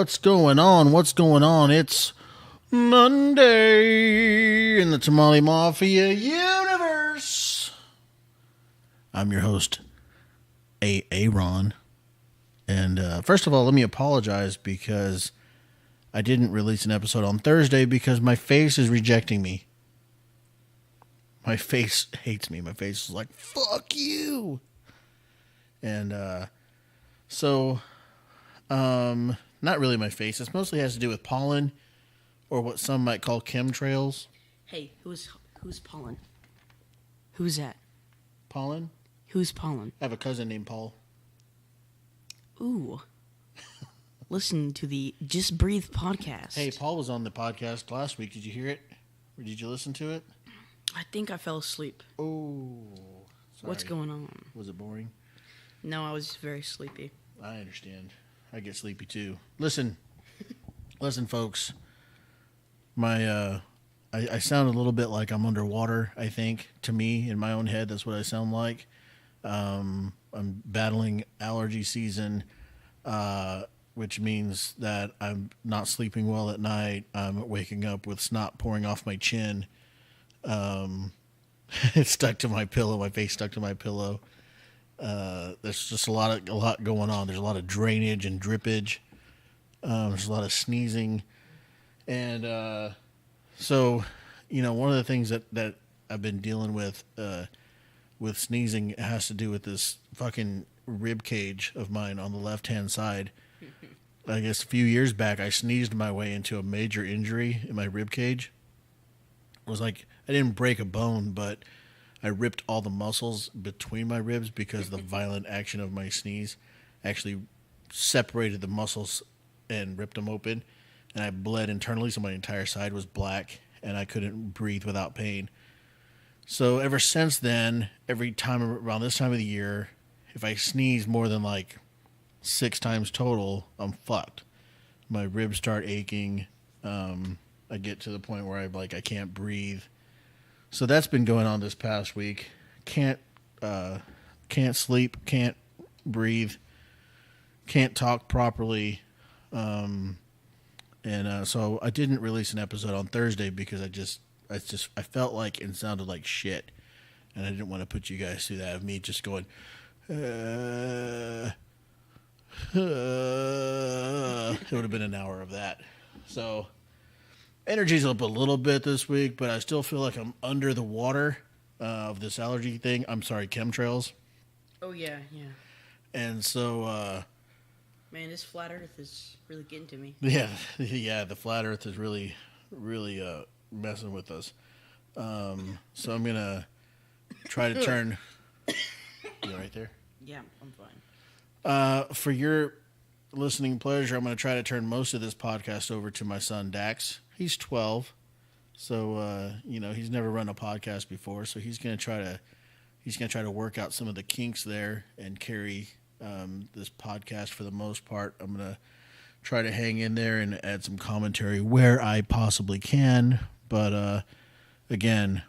What's going on? What's going on? It's Monday in the Tamale Mafia universe. I'm your host, Aaron. And first of all, let me apologize because I didn't release an episode on Thursday because my face is rejecting me. My face hates me. My face is like, fuck you. And not really my face. This mostly has to do with pollen, or what some might call chemtrails. Hey, who's pollen? Who's that? Pollen? Who's pollen? I have a cousin named Paul. Ooh. Listen to the Just Breathe podcast. Hey, Paul was on the podcast last week. Did you hear it? Or did you listen to it? I think I fell asleep. Oh, sorry. What's going on? Was it boring? No, I was very sleepy. I understand. I get sleepy too. Listen, folks. I sound a little bit like I'm underwater, I think. To me, in my own head, that's what I sound like. I'm battling allergy season, which means that I'm not sleeping well at night. I'm waking up with snot pouring off my chin. It's stuck to my pillow. My face stuck to my pillow. There's just a lot going on. There's a lot of drainage and drippage. There's a lot of sneezing. And so, one of the things that I've been dealing with sneezing has to do with this fucking rib cage of mine on the left-hand side. I guess a few years back, I sneezed my way into a major injury in my rib cage. It was like, I didn't break a bone, but I ripped all the muscles between my ribs because the violent action of my sneeze actually separated the muscles and ripped them open. And I bled internally, so my entire side was black, and I couldn't breathe without pain. So ever since then, every time around this time of the year, if I sneeze more than like 6 times total, I'm fucked. My ribs start aching. I get to the point where I can't breathe. So that's been going on this past week. Can't sleep, can't breathe, can't talk properly. So I didn't release an episode on Thursday because I felt like it sounded like shit, and I didn't want to put you guys through that of me just going. It would have been an hour of that. So energy's up a little bit this week, but I still feel like I'm under the water of this allergy thing. I'm sorry, chemtrails. Oh, yeah. And so man, this flat earth is really getting to me. Yeah, the flat earth is really messing with us. So I'm going to try to turn... You right there? Yeah, I'm fine. For your listening pleasure, I'm going to try to turn most of this podcast over to my son, Dax. He's 12, so, he's never run a podcast before, so he's going to try to work out some of the kinks there and carry this podcast for the most part. I'm going to try to hang in there and add some commentary where I possibly can. But, again,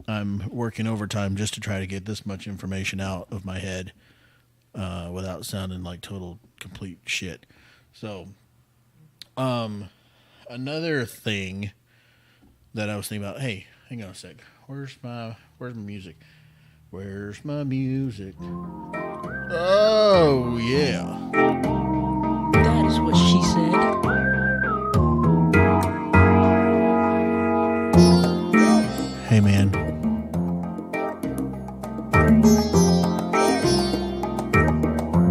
I'm working overtime just to try to get this much information out of my head without sounding like total complete shit. So, another thing that I was thinking about, hey, hang on a sec. Where's my music? Where's my music? Oh, yeah. That is what she said. Hey, man.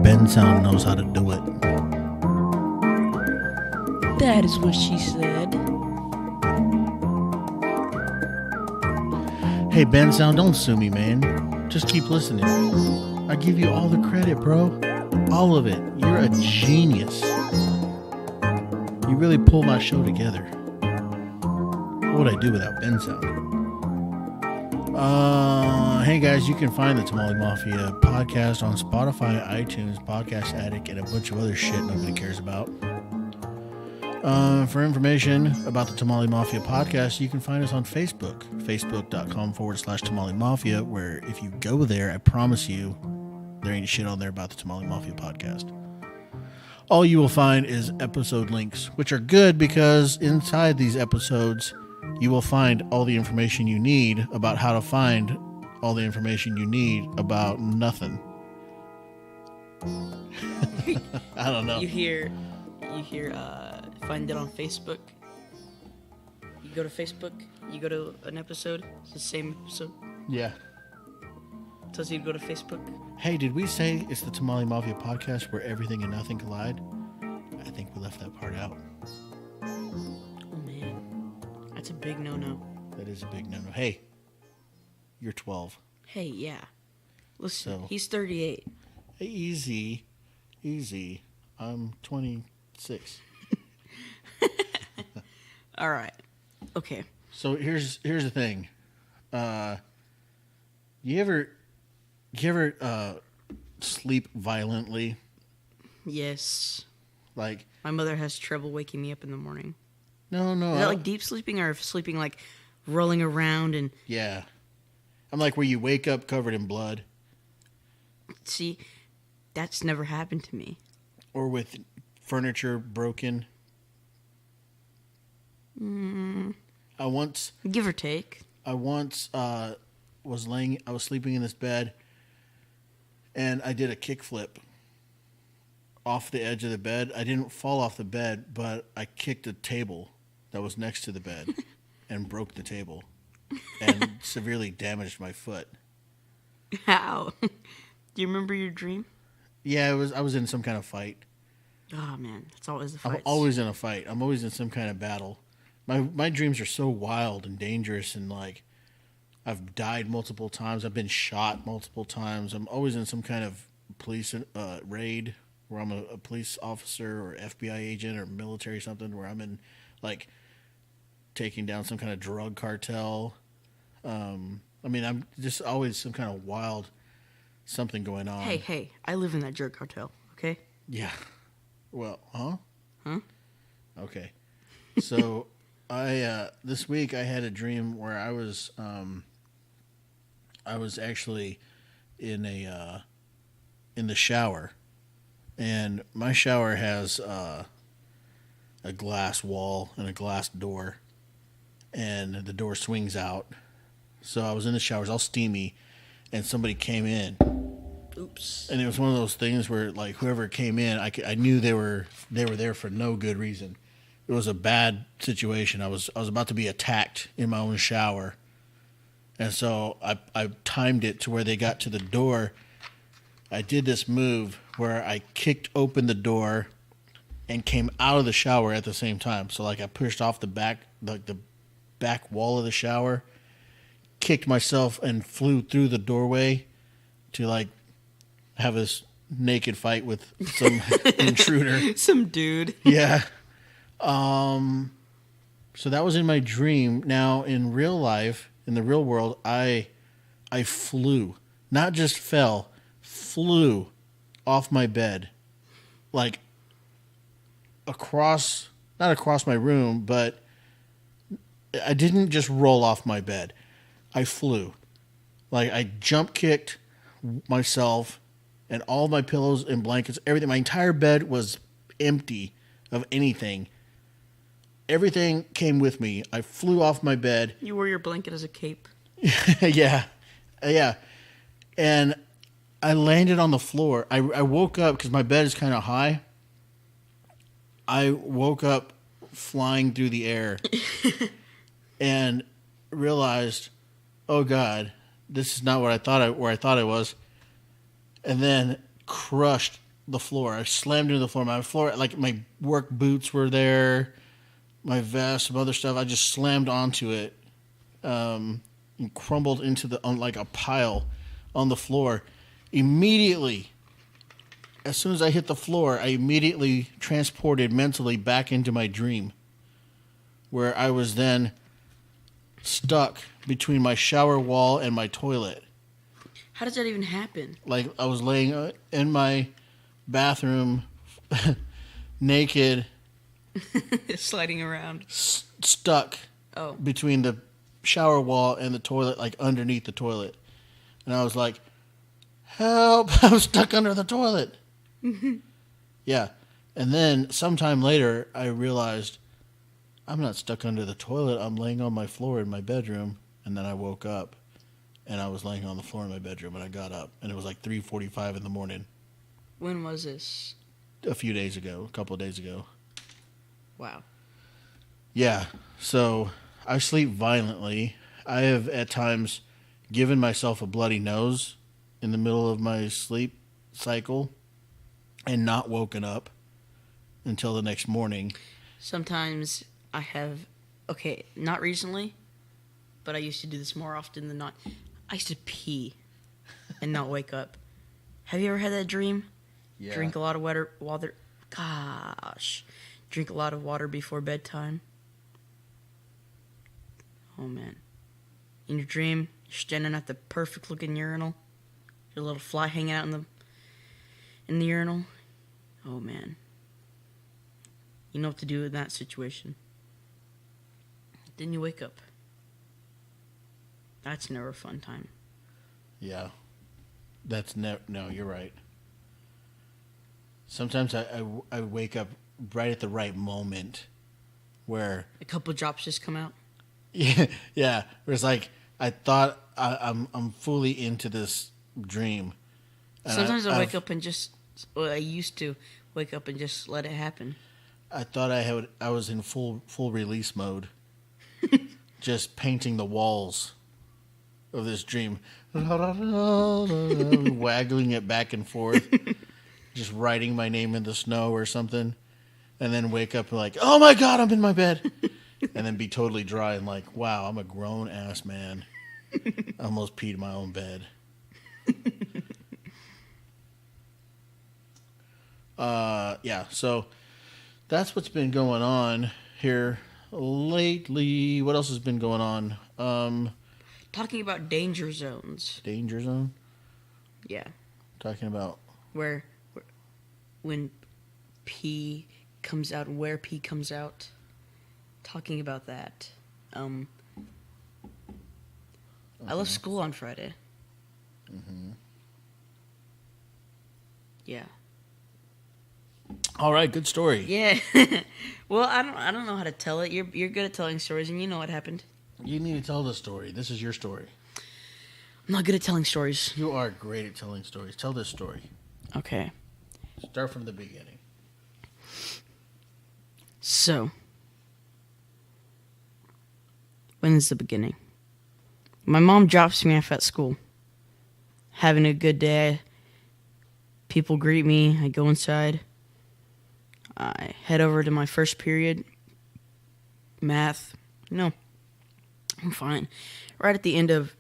Ben Sound knows how to do it. That is what she said. Hey, Ben Sound, don't sue me, man. Just keep listening. I give you all the credit, bro. All of it. You're a genius. You really pull my show together. What would I do without Ben Sound? Hey guys, you can find the Tamale Mafia podcast on Spotify, iTunes, Podcast Addict, and a bunch of other shit nobody cares about. For information about the Tamale Mafia podcast, you can find us on Facebook, facebook.com/Tamale Mafia, where if you go there, I promise you, there ain't shit on there about the Tamale Mafia podcast. all you will find is episode links, which are good because inside these episodes, you will find all the information you need about how to find all the information you need about nothing. I don't know. You hear, find it on Facebook. You go to Facebook, you go to an episode, it's the same episode. Yeah. Tells you to go to Facebook. Hey, did we say it's the Tamale Mafia podcast where everything and nothing collide? I think we left that part out. Oh man, that's a big no-no. That is a big no-no. Hey, you're 12. Hey, yeah. Listen, So- he's 38. Hey, easy. I'm 26. All right. Okay. So here's the thing. You ever sleep violently? Yes. Like, My mother has trouble waking me up in the morning. no. Is that like deep sleeping or sleeping like rolling around and... Yeah. I'm like where you wake up covered in blood. See, that's never happened to me. Or with furniture broken. I once Give or take. was sleeping in this bed, and I did a kickflip off the edge of the bed. I didn't fall off the bed, but I kicked a table that was next to the bed and broke the table and severely damaged my foot. How? Do you remember your dream? Yeah, I was in some kind of fight. Oh man, it's always the I'm fights. always in a fight. I'm always in some kind of battle. My dreams are so wild and dangerous, and like I've died multiple times. I've been shot multiple times. I'm always in some kind of police raid where I'm a police officer or FBI agent or military something, where I'm in like taking down some kind of drug cartel. I'm just always some kind of wild something going on. Hey, I live in that drug cartel, okay? Yeah. Well, huh? Huh? Okay. So I this week I had a dream where I was actually in the shower, and my shower has a glass wall and a glass door, and the door swings out. So I was in the shower, it was all steamy, and somebody came in. Oops. And it was one of those things where, like, whoever came in, I knew they were there for no good reason. It was a bad situation. I was about to be attacked in my own shower, and so I timed it to where they got to the door. I did this move where I kicked open the door and came out of the shower at the same time. So like I pushed off the back wall of the shower, kicked myself, and flew through the doorway to like have this naked fight with some intruder. Some dude. Yeah. So that was in my dream. Now in real life, in the real world, I flew, not just fell, flew off my bed, like not across my room, but I didn't just roll off my bed. I flew. Like I jump kicked myself and all my pillows and blankets, everything. My entire bed was empty of anything. Everything came with me. I flew off my bed. You wore your blanket as a cape. Yeah. And I landed on the floor. I woke up because my bed is kind of high. I woke up flying through the air and realized, oh God, this is not what I thought where I thought I was. And then crushed the floor. I slammed into the floor. Like my work boots were there, my vest, some other stuff. I just slammed onto it, and crumbled into like a pile on the floor. Immediately, as soon as I hit the floor, I immediately transported mentally back into my dream, where I was then stuck between my shower wall and my toilet. How does that even happen? Like I was laying in my bathroom, naked, Sliding around. stuck between the shower wall and the toilet, like underneath the toilet. And I was like, help, I'm stuck under the toilet. Yeah. And then sometime later, I realized I'm not stuck under the toilet. I'm laying on my floor in my bedroom. And then I woke up, and I was laying on the floor in my bedroom, and I got up, and it was like 3:45 in the morning. When was this? A few days ago, a couple of days ago. Wow. Yeah, so I sleep violently. I have at times given myself a bloody nose in the middle of my sleep cycle and not woken up until the next morning. Sometimes I have, okay, not recently, but I used to do this more often than not. I used to pee and not wake up. Have you ever had that dream? Yeah. Drink a lot of water. Gosh. Drink a lot of water before bedtime. Oh, man. In your dream, you're standing at the perfect looking urinal. Your little fly hanging out in the urinal. Oh, man. You know what to do in that situation. Then you wake up. That's never a fun time. Yeah. That's no, you're right. Sometimes I wake up right at the right moment where A couple drops just come out. yeah, where it's like I thought I'm fully into this dream. And Sometimes I wake up and I used to wake up and just let it happen. I thought I was in full release mode, just painting the walls of this dream, waggling it back and forth, just writing my name in the snow or something, and then wake up and like, oh my God, I'm in my bed, and then be totally dry and like, wow, I'm a grown ass man. I almost peed in my own bed. Yeah, so that's what's been going on here lately. What else has been going on? Talking about danger zones. Danger zone? Yeah. Talking about Where when pee comes out, where pee comes out. Talking about that. I left school on Friday. Mm-hmm. Yeah. All right, good story. Yeah. Well, I don't know how to tell it. You're good at telling stories, and you know what happened. You need to tell the story. This is your story. I'm not good at telling stories. You are great at telling stories. Tell this story. Okay. Start from the beginning. So, when is the beginning? My mom drops me off at school. Having a good day. People greet me. I go inside. I head over to my first period. Math. No. I'm fine. Right at the end of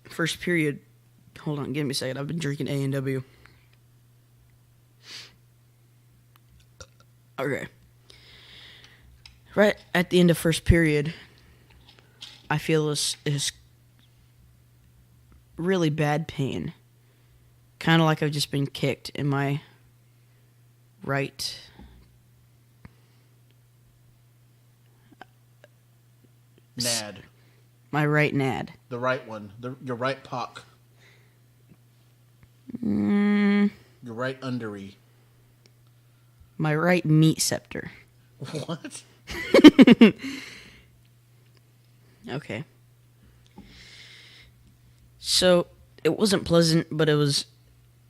first period. Hold on, give me a second. I've been drinking A&W. Okay. Right at the end of first period, I feel this really bad pain. Kind of like I've just been kicked in my right Nad. my right nad. The right one. Your right pock. Mm, Your right undery. my right meat scepter. What? Okay. So it wasn't pleasant, but it was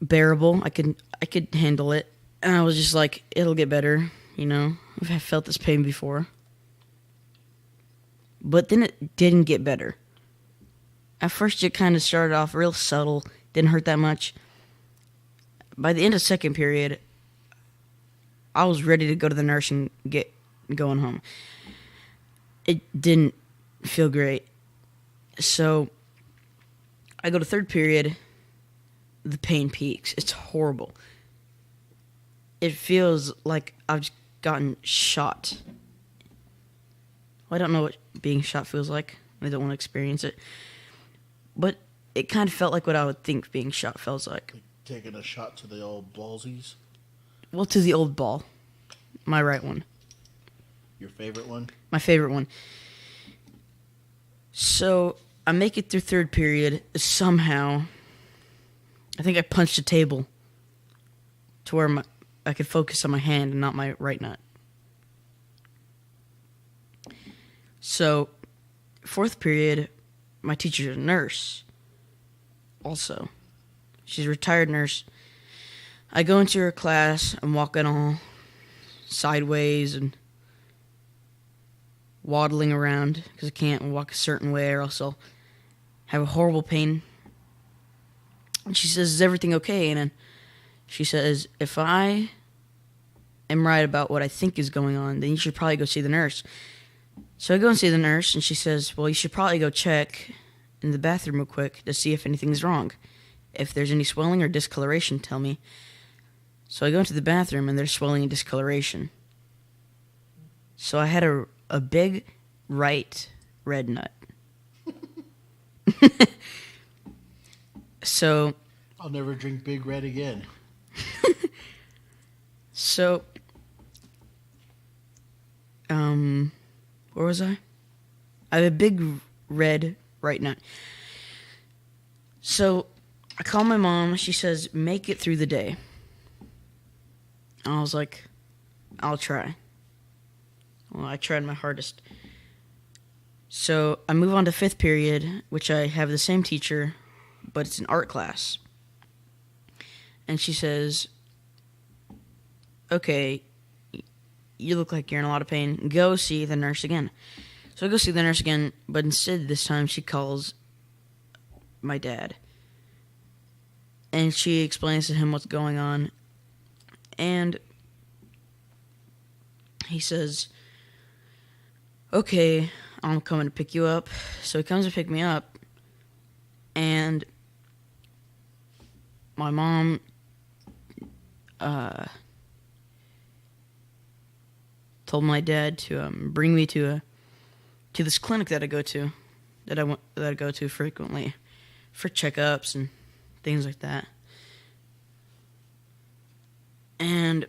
bearable. I could handle it. And I was just like, it'll get better, you know. I've felt this pain before. But then it didn't get better. At first it kind of started off real subtle, didn't hurt that much. By the end of second period, I was ready to go to the nurse and get going home. It didn't feel great. So I go to third period, the pain peaks. It's horrible. It feels like I've just gotten shot. Well, I don't know what being shot feels like. I don't want to experience it. But it kind of felt like what I would think being shot feels like. Taking a shot to the old ballsies. Well, to the old ball. My right one. Your favorite one? My favorite one. So I make it through third period. Somehow, I think I punched a table to where I could focus on my hand and not my right nut. So, fourth period, my teacher's a nurse. Also, she's a retired nurse. I go into her class. I'm walking all sideways and waddling around because I can't walk a certain way or else I'll have a horrible pain. And she says, "Is everything okay?" And then she says, "If I am right about what I think is going on, then you should probably go see the nurse." So I go and see the nurse, and she says, "Well, you should probably go check in the bathroom real quick to see if anything's wrong. If there's any swelling or discoloration, tell me." So I go into the bathroom, and there's swelling and discoloration. So I had a big right red nut. So I'll never drink Big Red again. So, where was I? I have a big red right nut. So, I call my mom. She says, "Make it through the day." And I was like, "I'll try." Well, I tried my hardest. So, I move on to fifth period, which I have the same teacher, but it's an art class. And she says, "Okay, you look like you're in a lot of pain. Go see the nurse again." So I go see the nurse again, but instead this time she calls my dad. And she explains to him what's going on. And he says, "Okay, I'm coming to pick you up." So he comes to pick me up. And my mom told my dad to bring me to this clinic that I go to, that I go to frequently for checkups and things like that. And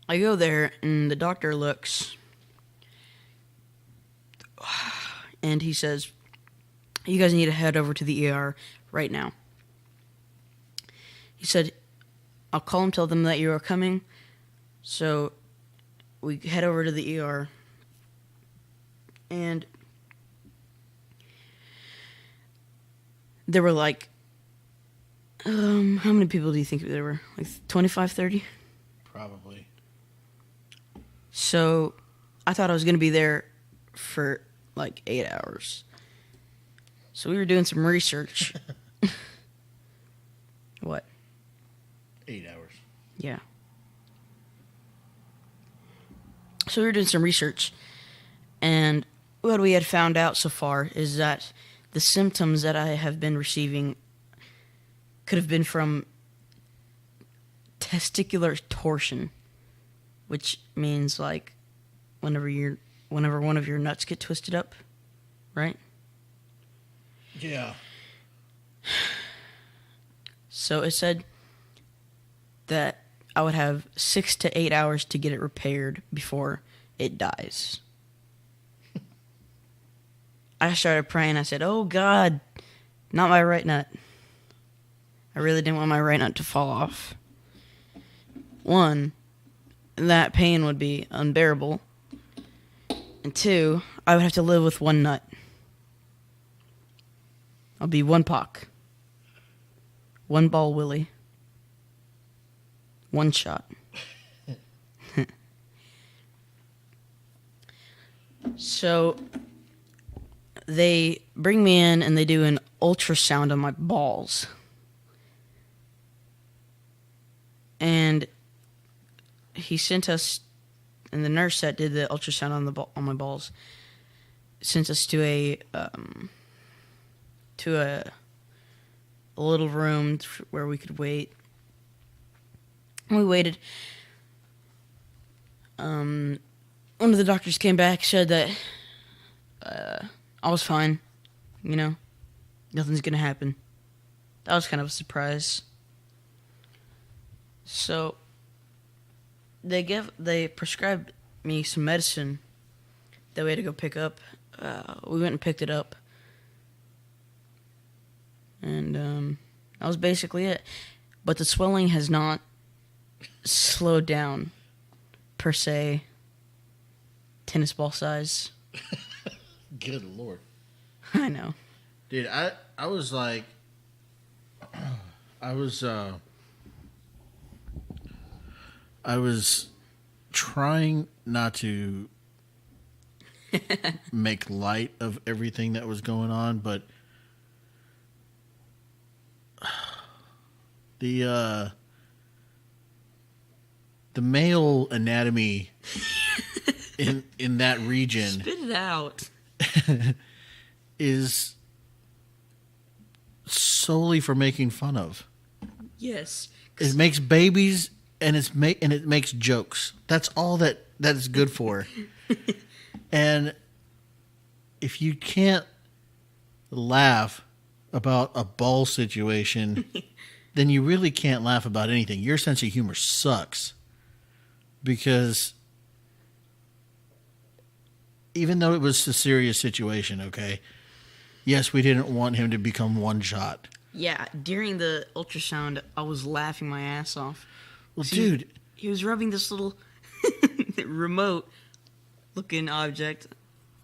I go there, and the doctor looks, and he says, "You guys need to head over to the ER right now." He said, "I'll call them, tell them that you are coming." So we head over to the ER, and there were like, how many people do you think there were? Like 25, 30? Probably. So I thought I was going to be there for like 8 hours. So we were doing some research. What? 8 hours. Yeah. So we were doing some research, and what we had found out so far is that the symptoms that I have been receiving could have been from testicular torsion, which means like whenever one of your nuts get twisted up, right? Yeah. So it said that I would have 6 to 8 hours to get it repaired before it dies. I started praying. I said, "Oh God, not my right nut." I really didn't want my right nut to fall off. One, that pain would be unbearable. And two, I would have to live with one nut. I'll be one Pac. One ball Willie. One shot. So they bring me in and they do an ultrasound on my balls. And he sent us, and the nurse that did the ultrasound on my balls sent us to a little room where we could wait. We waited. One of the doctors came back, said that I was fine. You know, nothing's gonna happen. That was kind of a surprise. So they prescribed me some medicine that we had to go pick up. We went and picked it up, and that was basically it. But the swelling has not slowed down, per se, tennis ball size. Good Lord. I know. Dude, I was like, I was trying not to make light of everything that was going on, but the male anatomy in that region Spit it out. is solely for making fun of. Yes. It makes babies and it makes jokes. That's all that is good for. And if you can't laugh about a ball situation, then you really can't laugh about anything. Your sense of humor sucks. Because even though it was a serious situation, okay, yes, we didn't want him to become one shot. Yeah, during the ultrasound, I was laughing my ass off. Well, dude. He was rubbing this little remote-looking object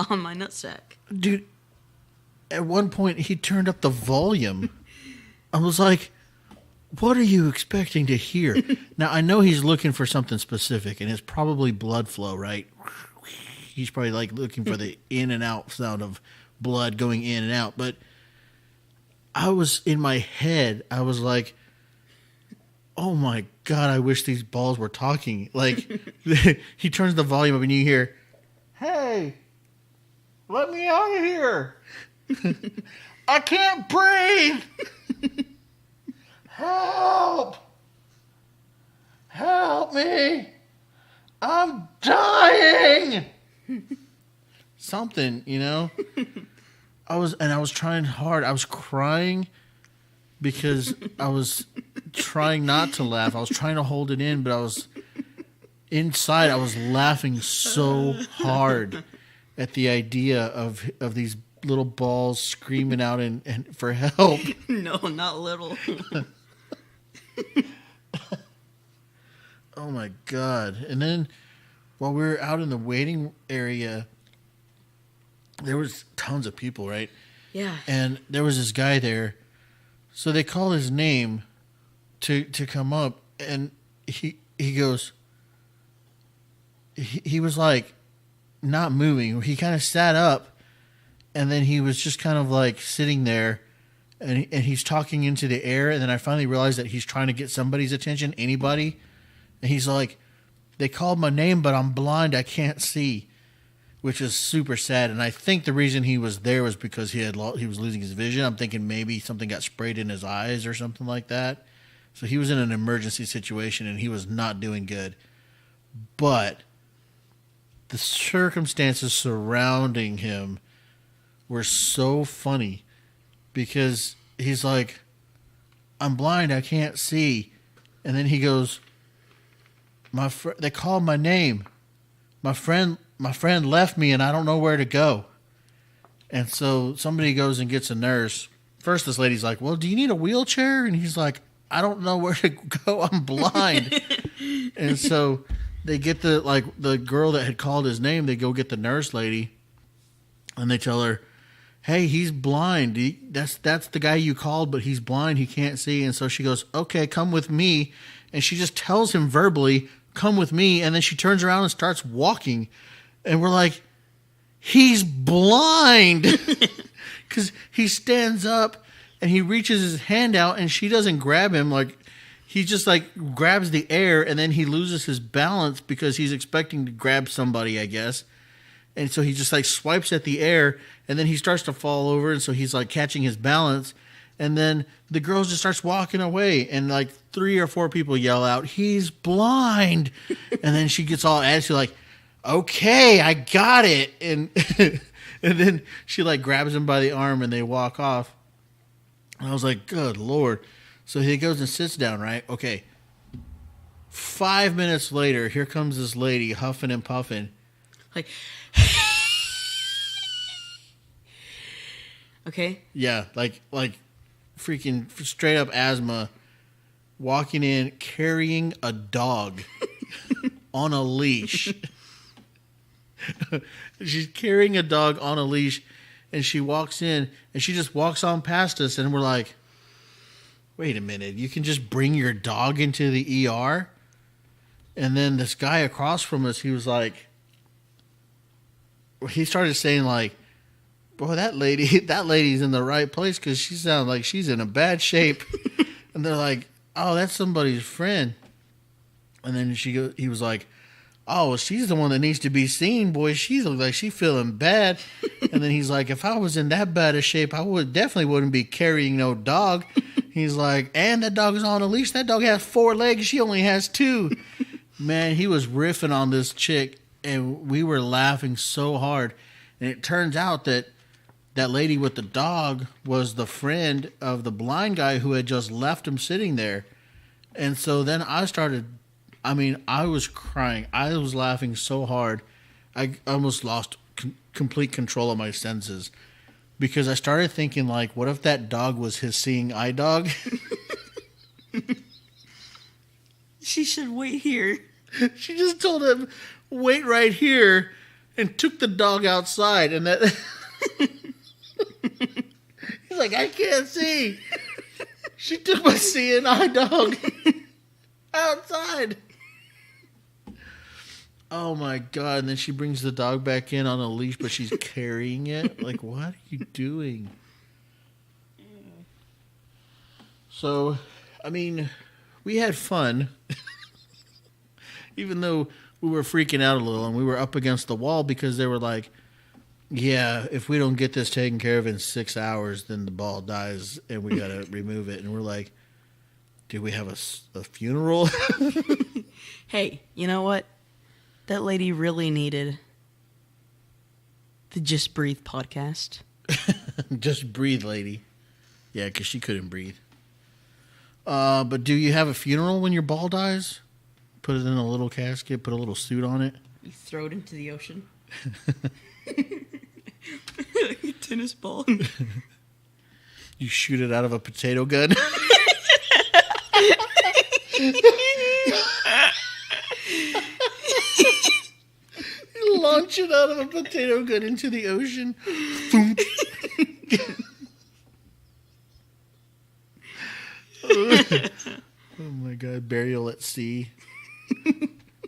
on my nutsack. Dude, at one point, he turned up the volume. I was like, what are you expecting to hear? Now, I know he's looking for something specific, and it's probably blood flow, right? He's probably like looking for the in and out sound of blood going in and out. But I was in my head, I was like, oh my God, I wish these balls were talking. Like, he turns the volume up and you hear, hey, let me out of here. I can't breathe. Help. Help me. I'm dying. Something, you know? I was trying hard. I was crying because I was trying not to laugh. I was trying to hold it in, but I was inside. I was laughing so hard at the idea of these little balls screaming out and for help. No, not little. Oh my God. And then while we were out in the waiting area, there was tons of people, right? Yeah. And there was this guy there. So they call his name to come up, and he goes, he was like not moving. He kind of sat up, and then he was just kind of like sitting there, and he's talking into the air. And then I finally realized that he's trying to get somebody's attention, anybody. And he's like, they called my name, but I'm blind. I can't see, which is super sad. And I think the reason he was there was because he was losing his vision. I'm thinking maybe something got sprayed in his eyes or something like that. So he was in an emergency situation, and he was not doing good. But the circumstances surrounding him were so funny because he's like, I'm blind, I can't see. And then he goes, they called my name. My friend left me, and I don't know where to go. And so somebody goes and gets a nurse. First, this lady's like, well, do you need a wheelchair? And he's like, I don't know where to go. I'm blind. And so they get the girl that had called his name. They go get the nurse lady, and they tell her, hey, he's blind. That's the guy you called, but he's blind. He can't see. And so she goes, okay, come with me. And she just tells him verbally, come with me. And then she turns around and starts walking. And we're like, he's blind. Because he stands up and he reaches his hand out, and she doesn't grab him. Like, he just like grabs the air, and then he loses his balance because he's expecting to grab somebody, I guess. And so he just like swipes at the air, and then he starts to fall over. And so he's like catching his balance. And then the girl just starts walking away, and like 3 or 4 people yell out, he's blind. And then she gets all attitude like, okay, I got it. And and then she like grabs him by the arm, and they walk off. And I was like, good Lord. So he goes and sits down, right? Okay. 5 minutes later, here comes this lady huffing and puffing. Like, okay. Yeah, like freaking straight up asthma. walking in carrying a dog on a leash. She's carrying a dog on a leash, and she walks in, and she just walks on past us, and we're like, wait a minute, you can just bring your dog into the ER? And then this guy across from us, he was like, he started saying like, boy, that lady's in the right place because she sounds like she's in a bad shape. And they're like, oh, that's somebody's friend. And then he was like, oh, well, she's the one that needs to be seen, boy. She looks like she's feeling bad. And then he's like, if I was in that bad a shape, I definitely wouldn't be carrying no dog. He's like, and that dog is on a leash. That dog has 4 legs. She only has 2. Man, he was riffing on this chick, and we were laughing so hard. And it turns out that lady with the dog was the friend of the blind guy who had just left him sitting there. And so then I was crying. I was laughing so hard. I almost lost complete control of my senses because I started thinking, like, what if that dog was his seeing eye dog? She should wait here. She just told him, wait right here, and took the dog outside. And that he's like, I can't see. She took my seeing eye dog outside. Oh my God. And then she brings the dog back in on a leash, but she's carrying it. Like, what are you doing? So, I mean, we had fun. Even though we were freaking out a little and we were up against the wall because they were like, yeah, if we don't get this taken care of in 6 hours, then the ball dies and we got to remove it. And we're like, do we have a funeral? Hey, you know what? That lady really needed the Just Breathe podcast. Just breathe, lady. Yeah, because she couldn't breathe. But do you have a funeral when your ball dies? Put it in a little casket, put a little suit on it. You throw it into the ocean. Like a tennis ball. You shoot it out of a potato gun. You launch it out of a potato gun into the ocean. Oh my God, burial at sea.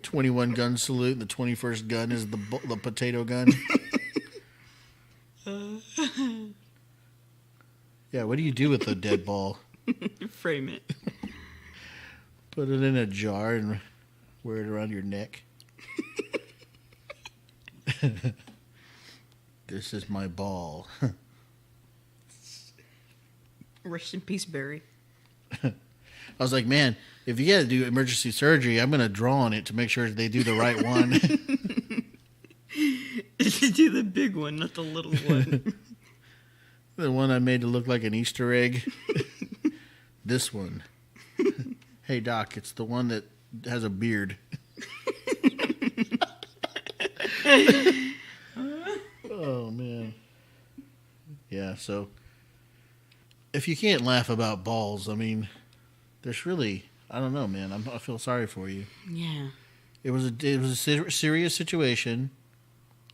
21 gun salute, and the 21st gun is the potato gun. Yeah, what do you do with a dead ball? Frame it. Put it in a jar and wear it around your neck. This is my ball. Rest in peace, Barry. I was like, man, if you got to do emergency surgery, I'm going to draw on it to make sure they do the right one. Do the big one, not the little one. The one I made to look like an Easter egg. This one. Hey, Doc, it's the one that has a beard. Oh, man. Yeah, so if you can't laugh about balls, I mean, there's really, I don't know, man. I feel sorry for you. Yeah. It was a serious situation,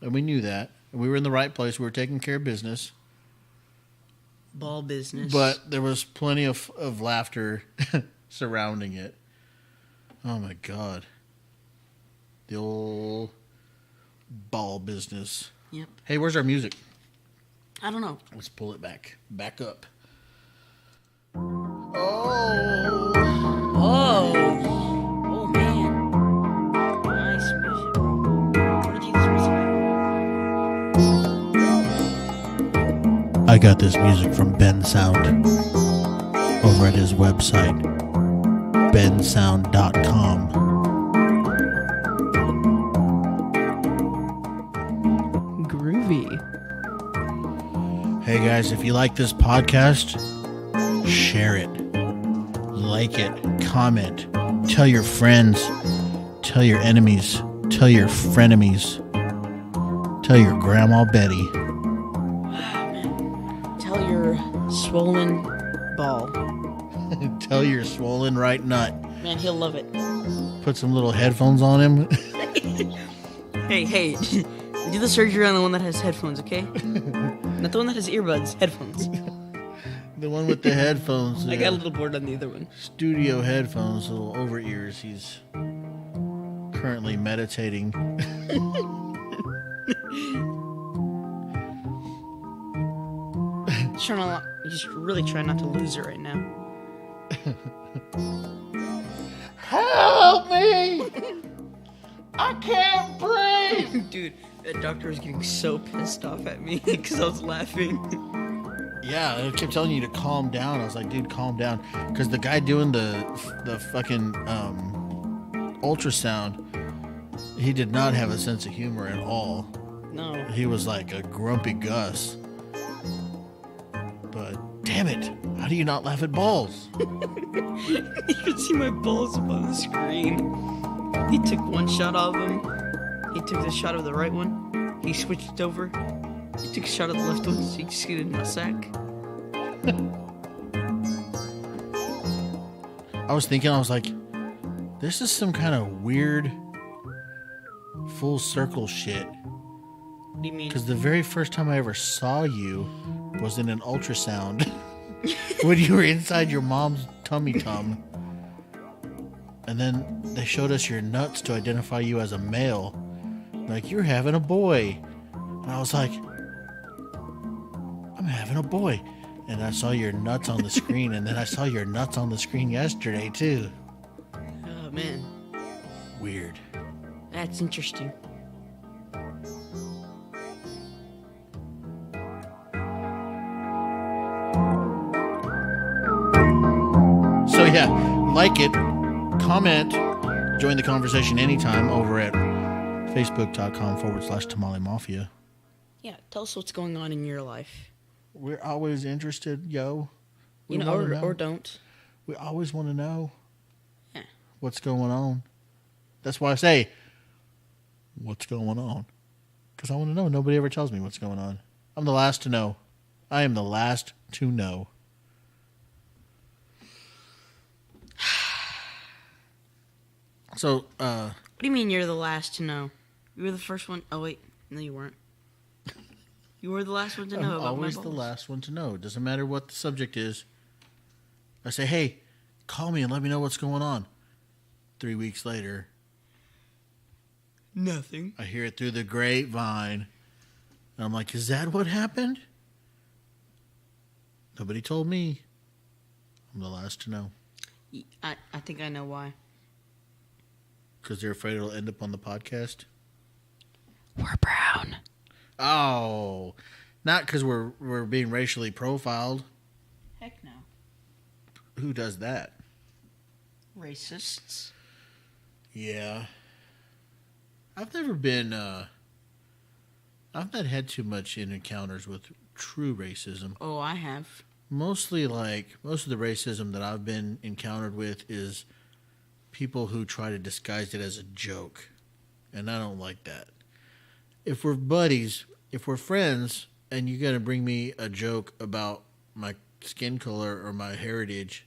and we knew that. And we were in the right place. We were taking care of business. Ball business. But there was plenty of laughter surrounding it. Oh, my God. The old ball business. Yep. Hey, where's our music? I don't know. Let's pull it back up. Oh. Oh. Oh, man. Nice music. Where did you get this music? I got this music from Ben Sound over at his website, bensound.com. Groovy. Hey guys, if you like this podcast, share it, like it, comment, tell your friends, tell your enemies, tell your frenemies, tell your Grandma Betty. Tell your swollen ball. Tell your swollen right nut. Man, he'll love it. Put some little headphones on him. Hey, do the surgery on the one that has headphones, okay? Not the one that has earbuds, headphones. The one with the headphones. I got a little bored on the other one. Studio headphones, little over ears. He's currently meditating. He's really trying not to lose it right now. Help me! I can't breathe! Dude, that doctor was getting so pissed off at me because I was laughing. Yeah, I kept telling you to calm down. I was like, dude, calm down. Because the guy doing the fucking ultrasound, he did not have a sense of humor at all. No. He was like a grumpy Gus. But damn it, how do you not laugh at balls? You could see my balls up on the screen. He took one shot of him. He took the shot of the right one. He switched over. He took a shot of the left one, so you could see the nutsack. I was like, this is some kind of weird full circle shit. What do you mean? Because the very first time I ever saw you was in an ultrasound when you were inside your mom's tummy tum. And then they showed us your nuts to identify you as a male. Like, you're having a boy. And I was like, I'm having a boy. And I saw your nuts on the screen. And then I saw your nuts on the screen yesterday, too. Oh, man. Weird. That's interesting. So, yeah, like it, comment, join the conversation anytime over at facebook.com/Tamale Mafia. Yeah, tell us what's going on in your life. We're always interested, yo. We You know, wanna or don't. We always want to know Yeah. what's going on. That's why I say, what's going on? Because I want to know. Nobody ever tells me what's going on. I'm the last to know. I am the last to know. So, What do you mean you're the last to know? You were the first one. Oh, wait. No, you weren't. You were the last one to know I'm about always my the balls. last one to know. It doesn't matter what the subject is. I say, hey, call me and let me know what's going on. 3 weeks later, Nothing. I hear it through the grapevine. And I'm like, is that what happened? Nobody told me. I'm the last to know. I think I know why. Because they're afraid it'll end up on the podcast? We're brown. Oh, not because we're being racially profiled. Heck no. Who does that? Racists. Yeah. I've never been, I've not had too much in encounters with true racism. Oh, I have. Mostly, most of the racism that I've been encountered with is people who try to disguise it as a joke. And I don't like that. If we're buddies, if we're friends, and you're going to bring me a joke about my skin color or my heritage,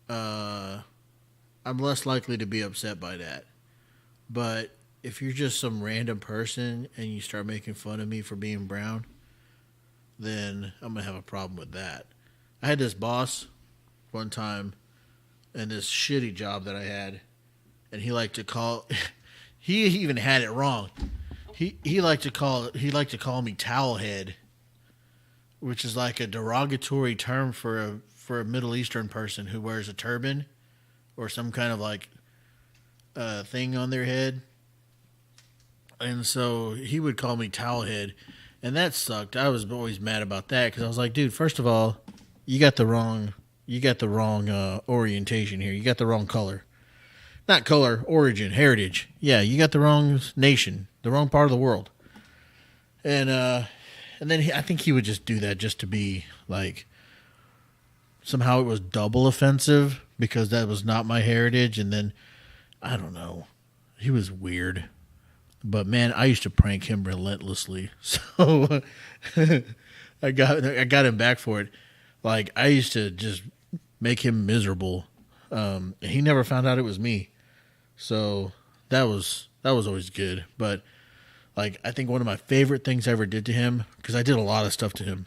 I'm less likely to be upset by that. But if you're just some random person and you start making fun of me for being brown, then I'm going to have a problem with that. I had this boss one time in this shitty job that I had, and he liked to call he even had it wrong. He liked to call me towelhead, which is like a derogatory term for a Middle Eastern person who wears a turban or some kind of thing on their head. And so he would call me towelhead, and that sucked. I was always mad about that because I was like, dude, first of all, you got the wrong orientation here. You got the wrong color. Not color, origin, heritage. Yeah, you got the wrong nation, the wrong part of the world. And then I think he would just do that just to be like, somehow it was double offensive because that was not my heritage. And then, I don't know. He was weird. But man, I used to prank him relentlessly. So I got him back for it. Like, I used to just make him miserable. He never found out it was me, so that was always good. But like, I think one of my favorite things I ever did to him, because I did a lot of stuff to him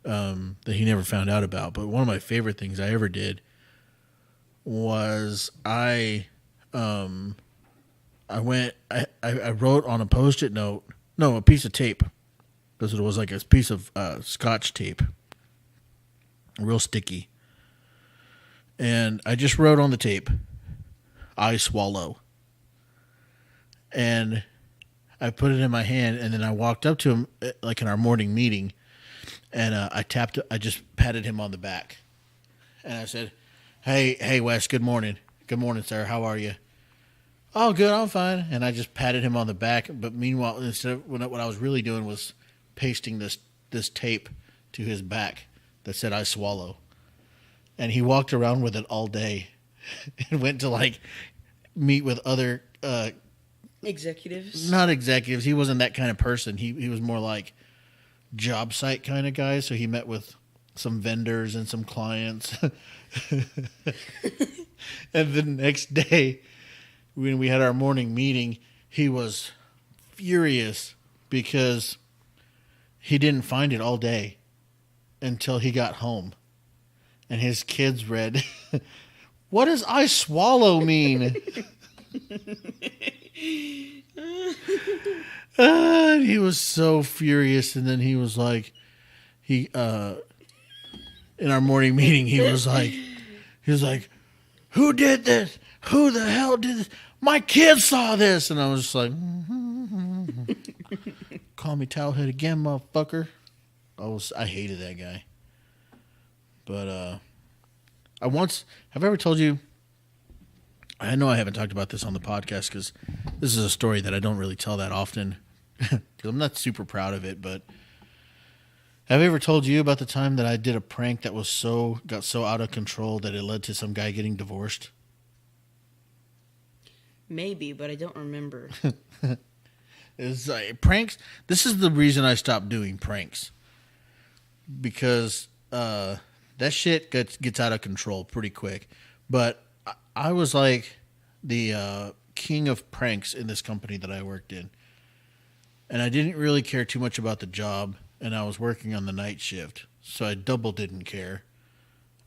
that he never found out about. But one of my favorite things I ever did was I wrote on a Post-it note, no, a piece of tape, because it was like a piece of Scotch tape, real sticky. And I just wrote on the tape, "I swallow." And I put it in my hand, and then I walked up to him, like in our morning meeting, and I just patted him on the back. And I said, Hey, Wes, good morning. Good morning, sir. How are you? Oh, good, I'm fine. And I just patted him on the back. But meanwhile, instead of what I was really doing was pasting this tape to his back that said, "I swallow." And he walked around with it all day and went to like meet with other Executives? not executives. He wasn't that kind of person. He was more like job site kind of guy. So he met with some vendors and some clients. And the next day, when we had our morning meeting, he was furious because he didn't find it all day until he got home. And his kids read, "What does 'I swallow' mean?" He was so furious. And then he was like, in our morning meeting, he was like, "Who did this? Who the hell did this? My kids saw this." And I was just like, "Call me towelhead again, motherfucker." I hated that guy. But have I ever told you? I know I haven't talked about this on the podcast because this is a story that I don't really tell that often because I'm not super proud of it. But have I ever told you about the time that I did a prank that got so out of control that it led to some guy getting divorced? Maybe, but I don't remember. It's like pranks. This is the reason I stopped doing pranks because that shit gets out of control pretty quick. But I was like the king of pranks in this company that I worked in. And I didn't really care too much about the job, and I was working on the night shift, so I double didn't care.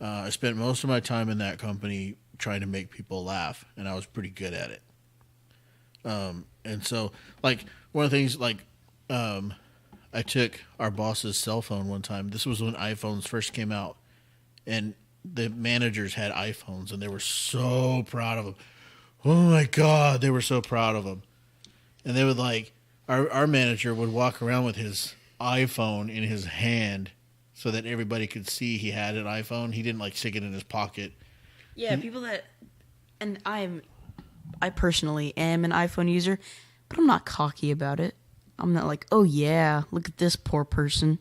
I spent most of my time in that company trying to make people laugh, and I was pretty good at it. And so, like, one of the things, like, I took our boss's cell phone one time. This was when iPhones first came out, and the managers had iPhones, and they were so proud of them. Oh my God, they were so proud of them. And they would like, our manager would walk around with his iPhone in his hand so that everybody could see he had an iPhone. He didn't like stick it in his pocket. Yeah, people that, and I personally am an iPhone user, but I'm not cocky about it. I'm not like, oh yeah, look at this poor person.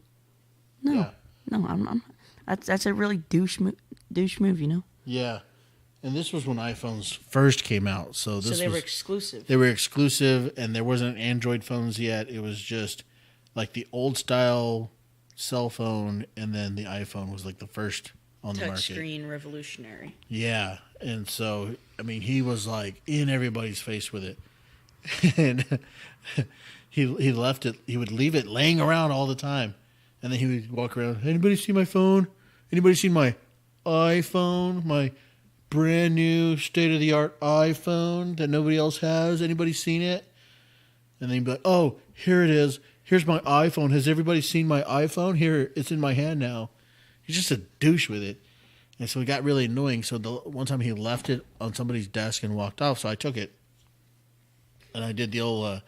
No, Yeah. no, I'm that's a really douche move, you know. Yeah. And this was when iPhones first came out. So Were exclusive. They were exclusive, and there wasn't Android phones yet. It was just like the old style cell phone, and then the iPhone was like the first on the market. Touchscreen revolutionary. Yeah. And so, I mean, he was like in everybody's face with it. And he left it, he would leave it laying around all the time. And then he would walk around, "Anybody see my phone? Anybody seen my iPhone? My brand new state-of-the-art iPhone that nobody else has? Anybody seen it?" And then he'd be like, "Oh, here it is. Here's my iPhone. Has everybody seen my iPhone? Here, it's in my hand now." He's just a douche with it. And so it got really annoying. So the one time he left it on somebody's desk and walked off, so I took it. And I did the old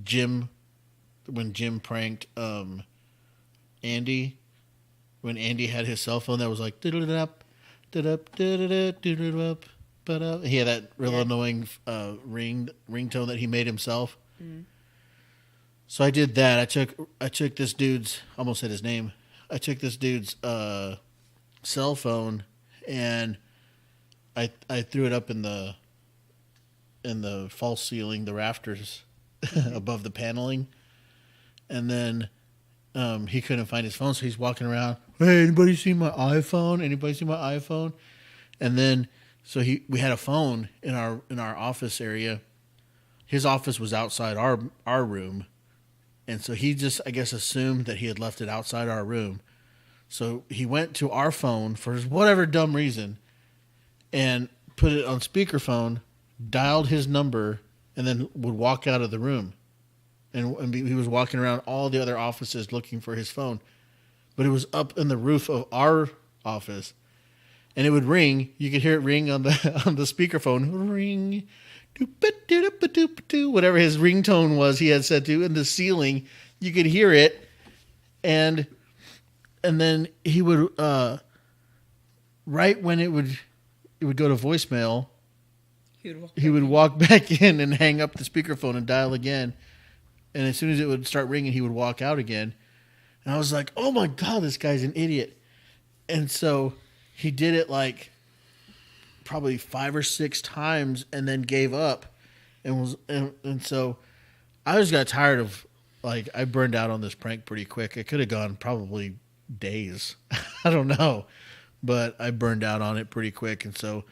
Jim, when Jim pranked Andy, when Andy had his cell phone that was like, "Diddle-it-up, diddle-up, diddle-it, diddle-up, ba-da." He had that real annoying ringtone that he made himself. Mm. So I did that. I took this dude's, almost said his name. I took this dude's cell phone and I threw it up in the false ceiling, the rafters above the paneling, and then he couldn't find his phone, so he's walking around. hey, anybody see my iPhone? Anybody see my iPhone? And then so we had a phone in our office area. His office was outside our room, and so he just, I guess, assumed that he had left it outside our room. So he went to our phone for whatever dumb reason and put it on speakerphone, dialed his number, and then would walk out of the room. And he was walking around all the other offices looking for his phone. But it was up in the roof of our office. And it would ring. You could hear it ring on the speakerphone. Ring. Whatever his ringtone was he had set to in the ceiling. You could hear it. And then he would, right when it would go to voicemail, he would walk back in and hang up the speakerphone and dial again. And as soon as it would start ringing, he would walk out again. And I was like, oh my God, this guy's an idiot. And so he did it like probably 5 or 6 times and then gave up. And so I just got tired of, like, I burned out on this prank pretty quick. It could have gone probably days. I don't know. But I burned out on it pretty quick. And so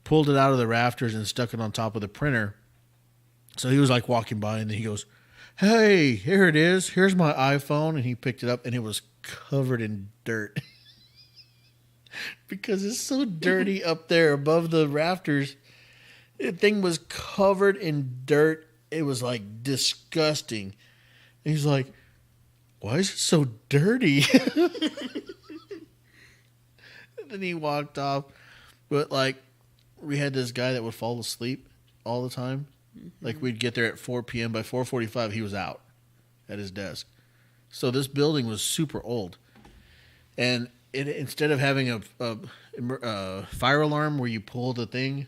pulled it out of the rafters and stuck it on top of the printer. So he was like walking by and then he goes, hey, here it is. Here's my iPhone. And he picked it up and it was covered in dirt. Because it's so dirty up there above the rafters. The thing was covered in dirt. It was like disgusting. And he's like, why is it so dirty? And then he walked off. But like, we had this guy that would fall asleep all the time. Like, we'd get there at 4 p.m. By 4:45, he was out at his desk. So this building was super old. And instead of having a fire alarm where you pull the thing.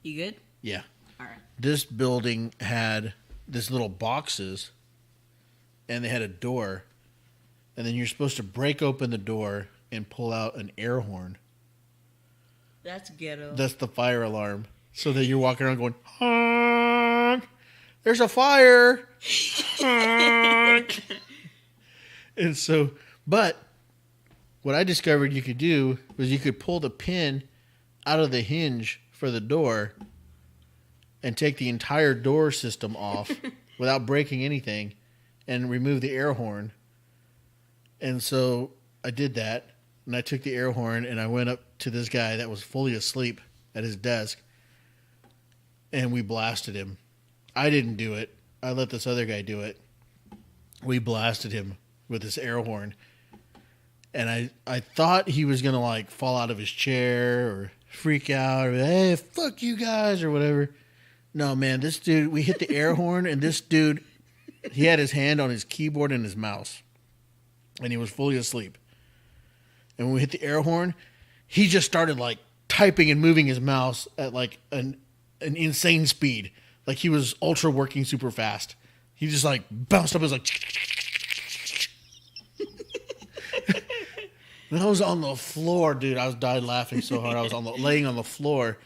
You good? Yeah. All right. This building had this little boxes, and they had a door. And then you're supposed to break open the door and pull out an air horn. That's ghetto. That's the fire alarm. So that you're walking around going, honk, there's a fire. Honk. And so, but what I discovered you could do was you could pull the pin out of the hinge for the door and take the entire door system off without breaking anything and remove the air horn. And so I did that. And I took the air horn and I went up to this guy that was fully asleep at his desk. And we blasted him. I didn't do it. I let this other guy do it. We blasted him with this air horn. And I thought he was going to like fall out of his chair or freak out or, hey, fuck you guys or whatever. No, man, this dude, we hit the air horn and this dude, he had his hand on his keyboard and his mouse. And he was fully asleep. And when we hit the air horn, he just started like typing and moving his mouse at like an insane speed. Like he was ultra working super fast. He just like bounced up. It was like, and I was on the floor, dude. I was died laughing so hard. I was laying on the floor,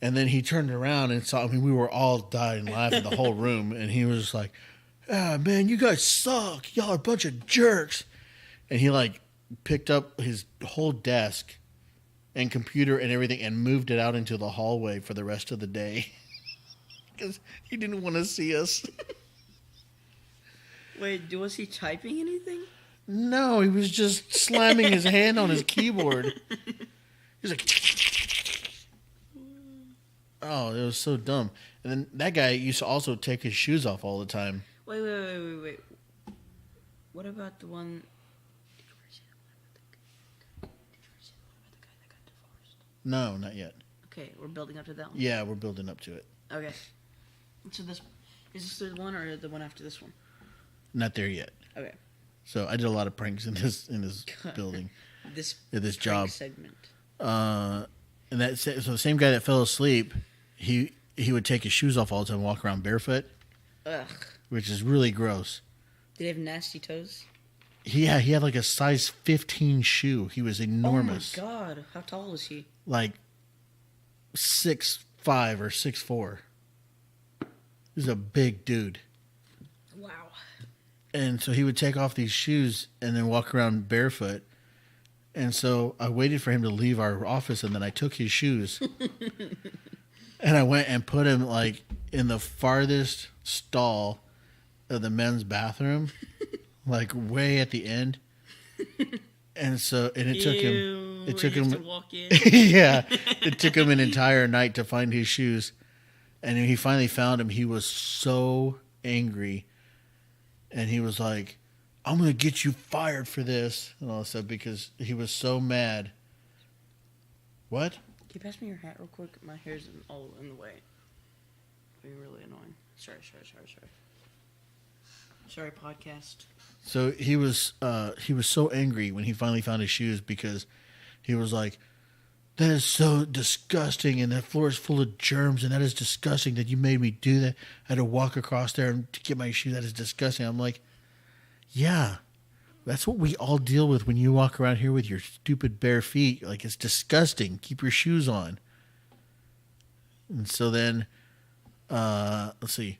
and then he turned around and saw. I mean, we were all dying laughing, the whole room. And he was like, "Ah, man, you guys suck. Y'all are a bunch of jerks." And he like picked up his whole desk and computer and everything and moved it out into the hallway for the rest of the day because he didn't want to see us. Wait, was he typing anything? No, he was just slamming his hand on his keyboard. He was like, oh, it was so dumb. And then that guy used to also take his shoes off all the time. Wait. What about the one? No, not yet. Okay, we're building up to that one. Yeah, we're building up to it. Okay. So is this the one or the one after this one? Not there yet. Okay. So I did a lot of pranks in this building. this job segment. And so the same guy that fell asleep, he would take his shoes off all the time and walk around barefoot. Ugh. Which is really gross. Did he have nasty toes? He had like a size 15 shoe. He was enormous. Oh my God. How tall was he? Like 6'5" or 6'4". He was a big dude. Wow. And so he would take off these shoes and then walk around barefoot. And so I waited for him to leave our office, and then I took his shoes and I went and put him like in the farthest stall of the men's bathroom, like way at the end. And so, and it took him to walk in. yeah, it took him an entire night to find his shoes. And when he finally found him, he was so angry. And he was like, I'm going to get you fired for this. And all that stuff because he was so mad. What? Can you pass me your hat real quick? My hair's all in the way. Being really annoying. Sorry. Sorry, podcast. So he was so angry when he finally found his shoes because he was like, that is so disgusting, and that floor is full of germs, and that is disgusting that you made me do that. I had to walk across there to get my shoe. That is disgusting. I'm like, yeah, that's what we all deal with when you walk around here with your stupid bare feet. Like, it's disgusting. Keep your shoes on. And so then, let's see.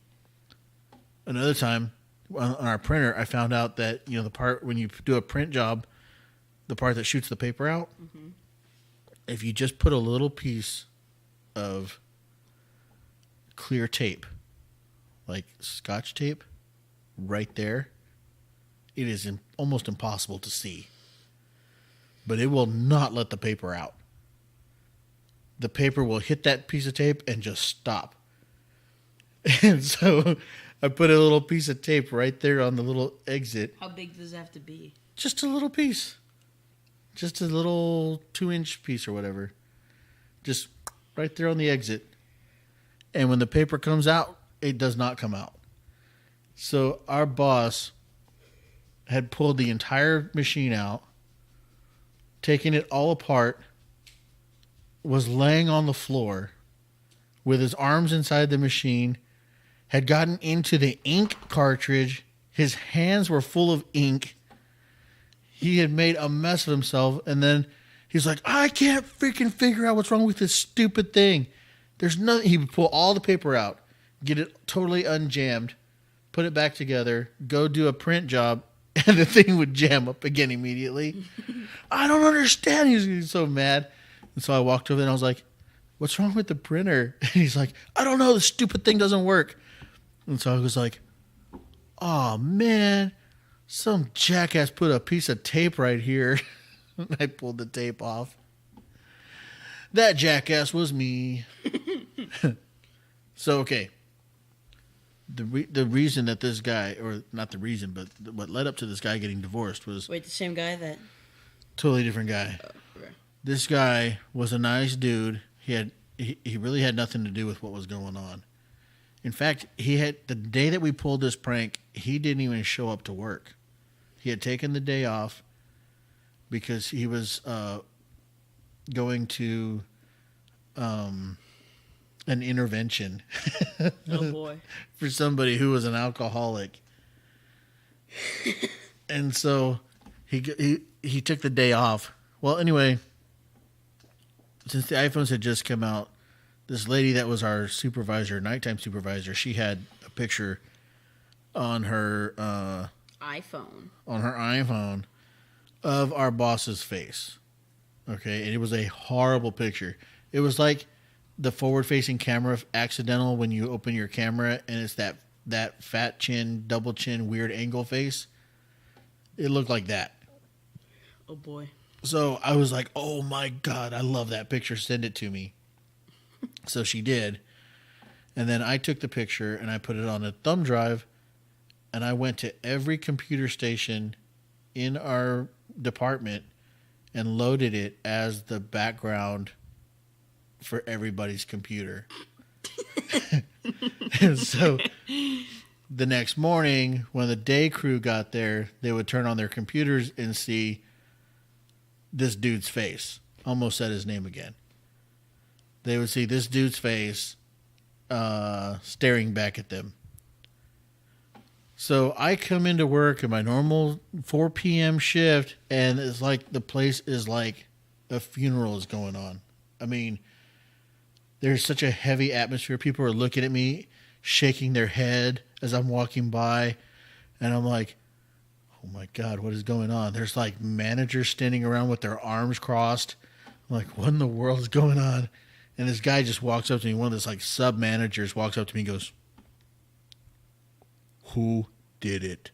Another time on our printer, I found out that, the part when you do a print job, the part that shoots the paper out, mm-hmm. If you just put a little piece of clear tape, like Scotch tape, right there, it is almost impossible to see. But it will not let the paper out. The paper will hit that piece of tape and just stop. And so I put a little piece of tape right there on the little exit. How big does it have to be? Just a little piece. Just a little 2-inch piece or whatever. Just right there on the exit. And when the paper comes out, it does not come out. So our boss had pulled the entire machine out, taken it all apart, was laying on the floor with his arms inside the machine, had gotten into the ink cartridge. His hands were full of ink. He had made a mess of himself, and then he's like, I can't freaking figure out what's wrong with this stupid thing. There's nothing. He would pull all the paper out, get it totally unjammed, put it back together, go do a print job, and the thing would jam up again immediately. I don't understand. He's so mad. And so I walked over and I was like, what's wrong with the printer? And he's like, I don't know. The stupid thing doesn't work. And so I was like, oh, man. Some jackass put a piece of tape right here. I pulled the tape off. That jackass was me. So, okay. The reason that this guy, or not the reason, but what led up to this guy getting divorced was... Wait, the same guy that... Totally different guy. Okay. This guy was a nice dude. He really had nothing to do with what was going on. In fact, the day that we pulled this prank, he didn't even show up to work. He had taken the day off because he was going to an intervention. Oh, boy. For somebody who was an alcoholic. And so he took the day off. Well, anyway, since the iPhones had just come out, this lady that was our supervisor, nighttime supervisor, she had a picture on her iPhone of our boss's face. Okay, and it was a horrible picture. It was like the forward-facing camera accidental when you open your camera and it's that fat chin, double chin, weird angle face. It looked like that. Oh, boy. So I was like, oh, my God, I love that picture. Send it to me. So she did. And then I took the picture and I put it on a thumb drive. And I went to every computer station in our department and loaded it as the background for everybody's computer. And so the next morning, when the day crew got there, they would turn on their computers and see this dude's face. Almost said his name again. They would see this dude's face staring back at them. So I come into work in my normal 4 p.m. shift, and it's like the place is like a funeral is going on. I mean, there's such a heavy atmosphere. People are looking at me, shaking their head as I'm walking by, and I'm like, oh my God, what is going on? There's like managers standing around with their arms crossed. I'm like, what in the world is going on? And this guy just walks up to me. One of those like sub managers walks up to me and goes, who did it?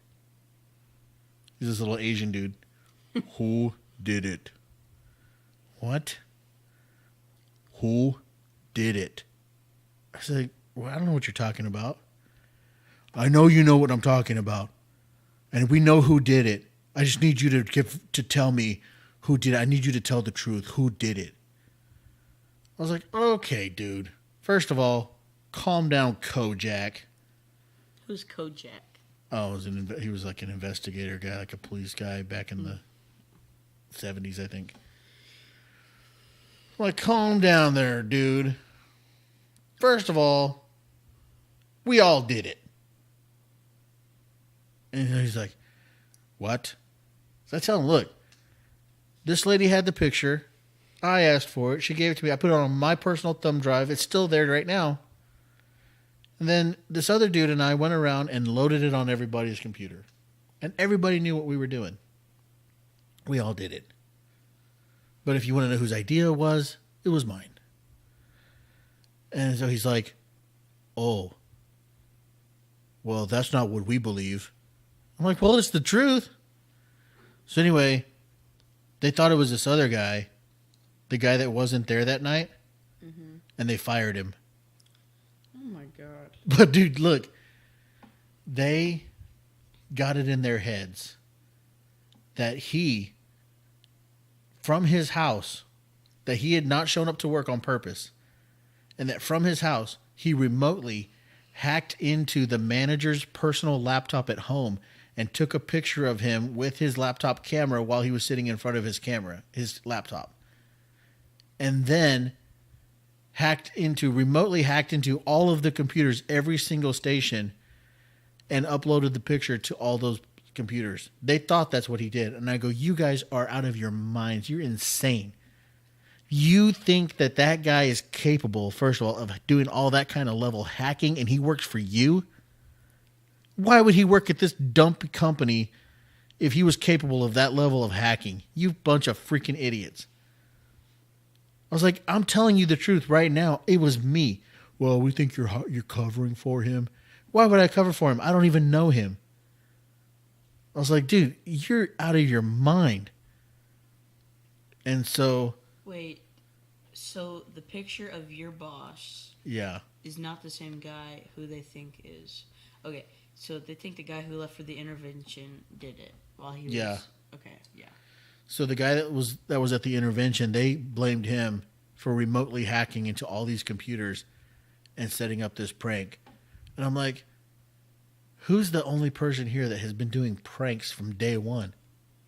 He's this little Asian dude. Who did it? What? Who did it? I said, well, I don't know what you're talking about. I know you know what I'm talking about. And we know who did it. I just need you to tell me who did it. I need you to tell the truth. Who did it? I was like, okay, dude. First of all, calm down, Kojak. Who's Kojak? Oh, he was like an investigator guy, like a police guy back in the 70s, I think. Like, calm down there, dude. First of all, we all did it. And he's like, what? So I tell him, look, this lady had the picture. I asked for it. She gave it to me. I put it on my personal thumb drive. It's still there right now. And then this other dude and I went around and loaded it on everybody's computer. And everybody knew what we were doing. We all did it. But if you want to know whose idea it was mine. And so he's like, oh, well, that's not what we believe. I'm like, well, it's the truth. So anyway, they thought it was this other guy, the guy that wasn't there that night, and they fired him. Oh, my God. But, dude, look, they got it in their heads that he, from his house, that he had not shown up to work on purpose, and that from his house, he remotely hacked into the manager's personal laptop at home and took a picture of him with his laptop camera while he was sitting in front of his laptop. And then remotely hacked into all of the computers, every single station, and uploaded the picture to all those computers. They thought that's what he did. And I go, you guys are out of your minds. You're insane. You think that guy is capable, first of all, of doing all that kind of level hacking, and he works for you? Why would he work at this dump company if he was capable of that level of hacking? You bunch of freaking idiots. I was like, I'm telling you the truth right now. It was me. Well, we think you're covering for him. Why would I cover for him? I don't even know him. I was like, dude, you're out of your mind. And so... Wait, so the picture of your boss is not the same guy who they think is... Okay, so they think the guy who left for the intervention did it while he was... Yeah. Okay, yeah. So the guy that was at the intervention, they blamed him for remotely hacking into all these computers and setting up this prank. And I'm like, who's the only person here that has been doing pranks from day one?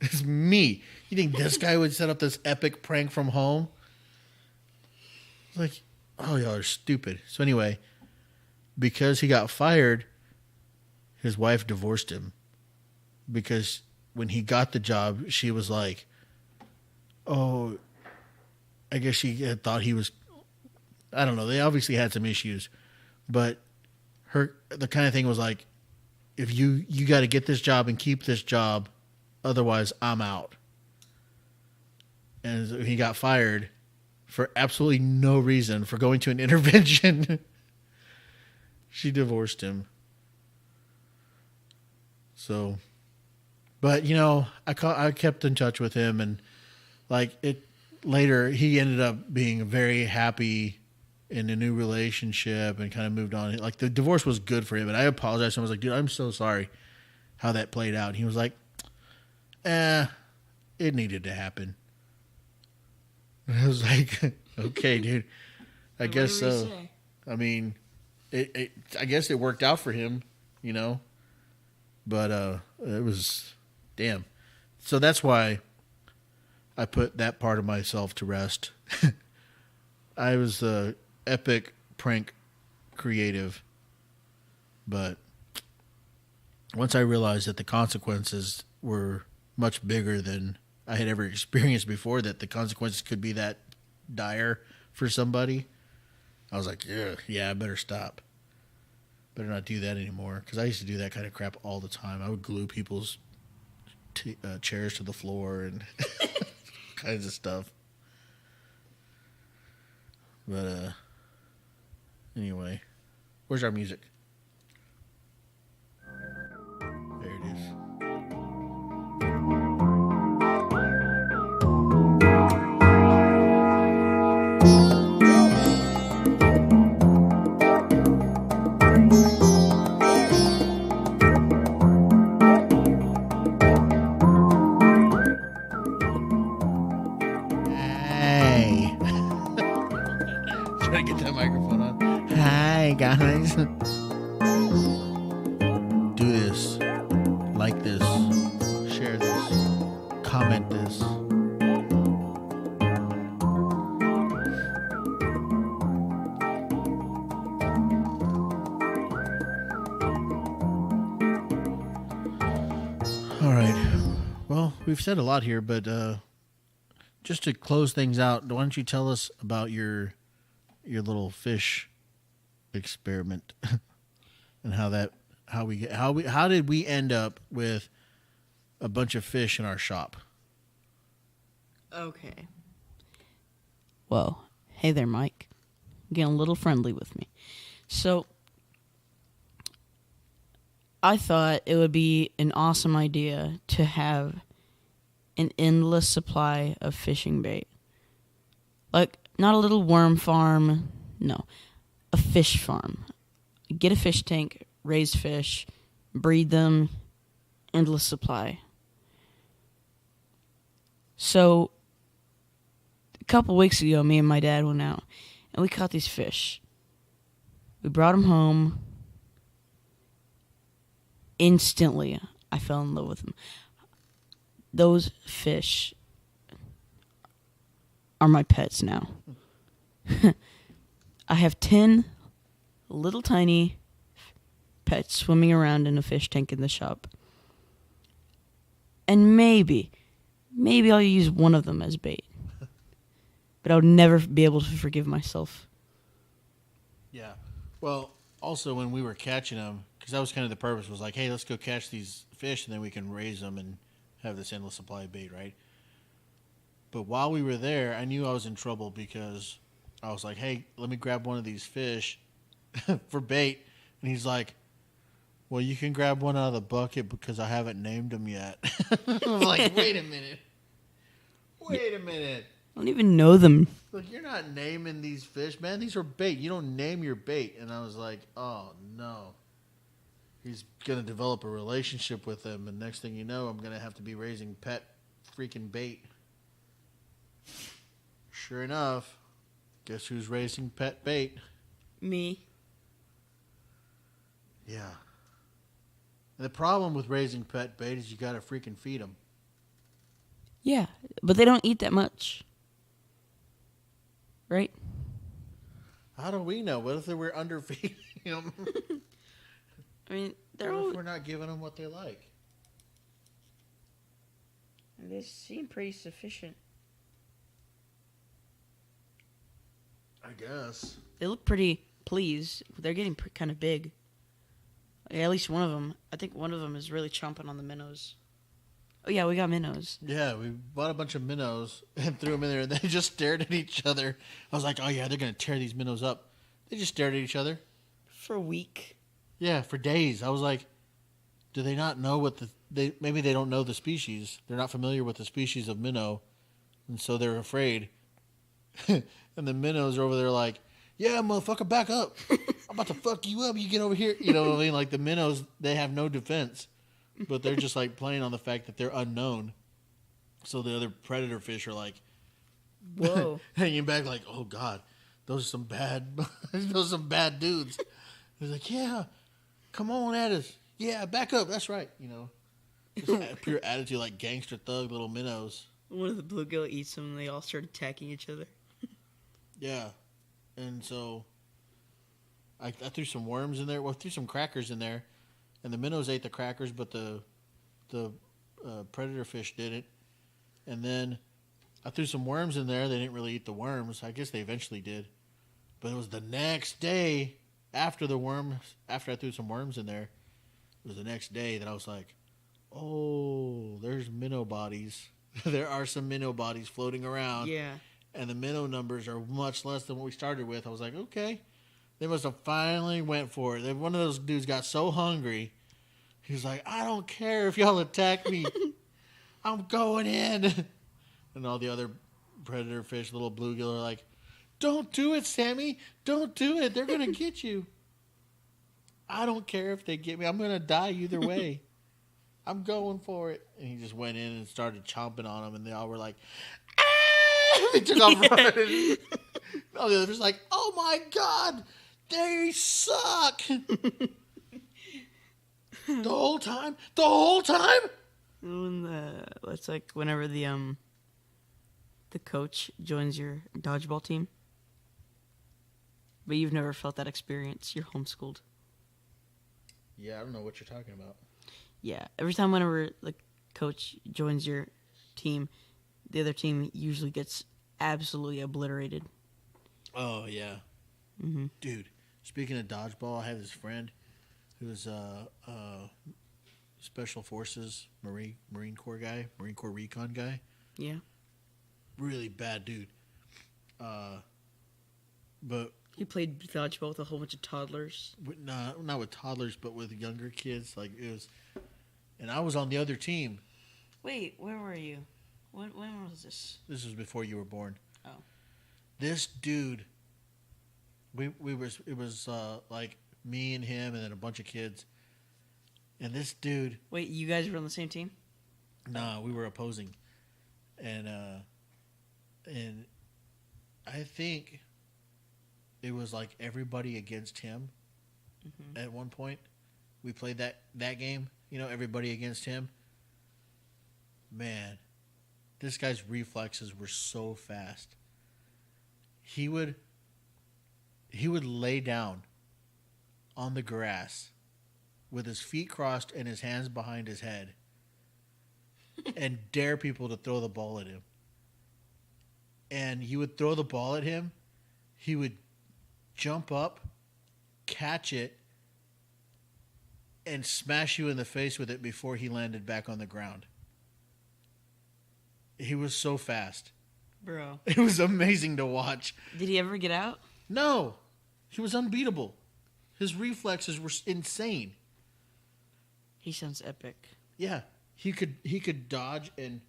It's me. You think this guy would set up this epic prank from home? It's like, oh, y'all are stupid. So anyway, because he got fired, his wife divorced him. Because when he got the job, she was like, oh, I guess she had thought he was, I don't know. They obviously had some issues. But the kind of thing was like, if you got to get this job and keep this job, otherwise I'm out. And so he got fired for absolutely no reason for going to an intervention. She divorced him. So, but you know, I kept in touch with him, and like later he ended up being very happy in a new relationship and kind of moved on. Like the divorce was good for him, and I apologized. I was like, dude, I'm so sorry how that played out. And he was like, it needed to happen. And I was like, okay, dude, I guess so. I mean, I guess it worked out for him, you know, but it was, damn. So that's why I put that part of myself to rest. I was the epic prank creative, but once I realized that the consequences were much bigger than I had ever experienced before, that the consequences could be that dire for somebody, I was like, yeah, I better stop. Better not do that anymore, because I used to do that kind of crap all the time. I would glue people's chairs to the floor and kinds of stuff. But anyway, where's our music? There it is. Try to get that microphone on. Hi, guys. Do this. Like this. Share this. Comment this. All right. Well, we've said a lot here, but just to close things out, why don't you tell us about your little fish experiment and how did we end up with a bunch of fish in our shop? Okay. Well, hey there, Mike. Getting a little friendly with me. So, I thought it would be an awesome idea to have an endless supply of fishing bait. Like, not a little worm farm, no. A fish farm. Get a fish tank, raise fish, breed them, endless supply. So, a couple weeks ago, me and my dad went out, and we caught these fish. We brought them home. Instantly, I fell in love with them. Those fish are my pets now. I have 10 little tiny pets swimming around in a fish tank in the shop. And maybe I'll use one of them as bait. But I would never be able to forgive myself. Yeah. Well, also when we were catching them, because that was kind of the purpose, was like, hey, let's go catch these fish and then we can raise them and have this endless supply of bait, right? But while we were there, I knew I was in trouble because I was like, hey, let me grab one of these fish for bait. And he's like, well, you can grab one out of the bucket because I haven't named them yet. I was like, wait a minute. I don't even know them. Look, you're not naming these fish, man. These are bait. You don't name your bait. And I was like, oh, no. He's going to develop a relationship with them. And next thing you know, I'm going to have to be raising pet freaking bait. Sure enough, guess who's raising pet bait? Me. Yeah. And the problem with raising pet bait is you got to freaking feed them. Yeah, but they don't eat that much. Right? How do we know? What if we're underfeeding them? I mean, What if we're not giving them what they like? They seem pretty sufficient. I guess. They look pretty pleased. They're getting kind of big. Yeah, at least one of them. I think one of them is really chomping on the minnows. Oh, yeah, we got minnows. Yeah, we bought a bunch of minnows and threw them in there, and they just stared at each other. I was like, oh, yeah, they're going to tear these minnows up. They just stared at each other. For a week. Yeah, for days. I was like, do they not know what maybe they don't know the species. They're not familiar with the species of minnow, and so they're afraid. And the minnows are over there like, yeah, motherfucker, back up. I'm about to fuck you up. You get over here. You know what I mean? Like the minnows, they have no defense. But they're just like playing on the fact that they're unknown. So the other predator fish are like, whoa, hanging back like, oh God, those are some bad dudes. He's like, yeah, come on at us. Yeah, back up. That's right. You know, just pure attitude like gangster thug little minnows. One of the bluegill eats them and they all start attacking each other. Yeah. And so I threw some worms in there. Well, I threw some crackers in there. And the minnows ate the crackers, but the predator fish didn't. And then I threw some worms in there. They didn't really eat the worms. I guess they eventually did. But it was the next day after I threw some worms in there, it was the next day that I was like, oh, there's minnow bodies. There are some minnow bodies floating around. Yeah. And the minnow numbers are much less than what we started with. I was like, okay. They must have finally went for it. One of those dudes got so hungry. He was like, I don't care if y'all attack me. I'm going in. And all the other predator fish, little bluegill, are like, don't do it, Sammy. Don't do it. They're going to get you. I don't care if they get me. I'm going to die either way. I'm going for it. And he just went in and started chomping on them. And they all were like, ah! They took off running. All the others like, oh my God, they suck. The whole time? The whole time? It's like whenever the coach joins your dodgeball team. But you've never felt that experience. You're homeschooled. Yeah, I don't know what you're talking about. Yeah, every time whenever the coach joins your team, the other team usually gets absolutely obliterated. Oh, yeah. Mm-hmm. Dude, speaking of dodgeball, I have this friend who's a Special Forces Marine Corps guy, Marine Corps recon guy. Yeah. Really bad dude. But he played dodgeball with a whole bunch of toddlers. Not with toddlers, but with younger kids. Like it was, and I was on the other team. Wait, where were you? When was this? This was before you were born. Oh. This dude. It was like me and him, and then a bunch of kids. And this dude. Wait, you guys were on the same team? Nah, we were opposing, and I think it was like everybody against him. Mm-hmm. At one point, we played that game. You know, everybody against him. Man, this guy's reflexes were so fast. He would lay down on the grass with his feet crossed and his hands behind his head and dare people to throw the ball at him. And you would throw the ball at him, he would jump up, catch it, and smash you in the face with it before he landed back on the ground. He was so fast. Bro. It was amazing to watch. Did he ever get out? No. He was unbeatable. His reflexes were insane. He sounds epic. Yeah. He could dodge and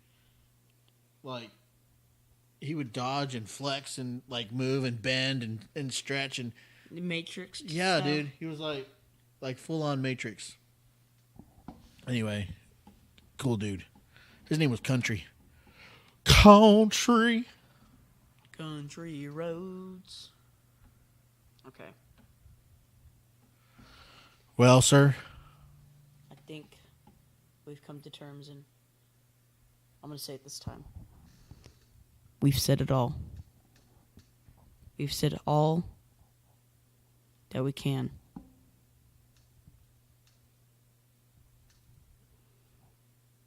like he would dodge and flex and like move and bend and stretch and Matrix. Yeah, stuff. Dude. He was like full on Matrix. Anyway, cool dude. His name was Country. Country roads. Okay. Well, sir. I think we've come to terms, and I'm going to say it this time. We've said it all. We've said all that we can.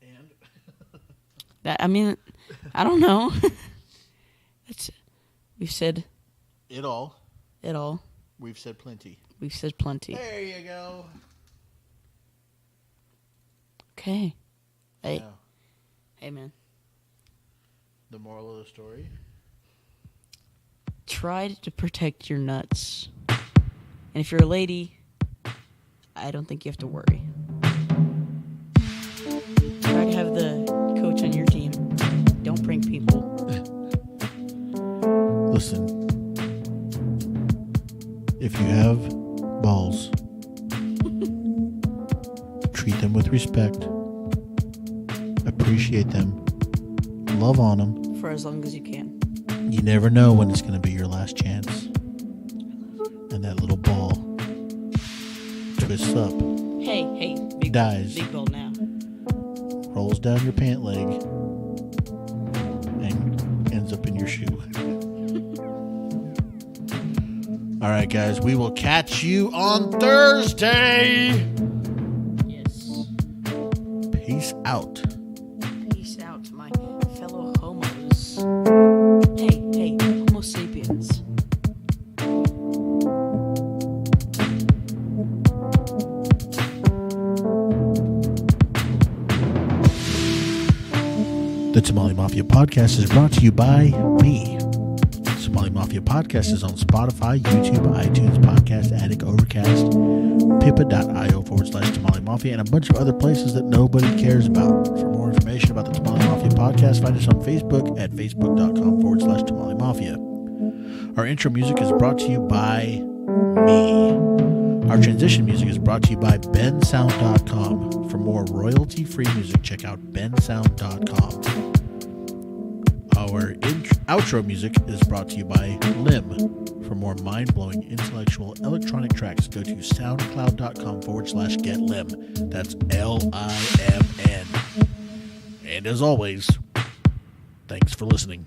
And? I don't know. We've said it all. It all. We've said plenty. We've said plenty. There you go. Okay. Hey. Yeah. Hey, man. The moral of the story? Try to protect your nuts. And if you're a lady, I don't think you have to worry. Try to have the coach on your team. Don't prank people. Listen. If you have balls, treat them with respect. Appreciate them. Love on them. For as long as you can. You never know when it's going to be your last chance. And that little ball twists up. Hey. Dies. Big ball now. Rolls down your pant leg. And ends up in your shoe. All right, guys. We will catch you on Thursday. Yes. Peace out. Peace out, my fellow homos. Hey, homo sapiens. Podcast is brought to you by me. Somali Mafia Podcast is on Spotify, YouTube, iTunes, Podcast Addict, Overcast, pippa.io/Tamale Mafia, and a bunch of other places that nobody cares about. For more information about the Tamale Mafia Podcast, find us on Facebook at facebook.com/Tamale Mafia. Our intro music is brought to you by me. Our transition music is brought to you by bensound.com. For more royalty-free music, check out bensound.com. Our outro music is brought to you by Lim. For more mind-blowing intellectual electronic tracks, go to soundcloud.com/getlim. That's LIMN. And as always, thanks for listening.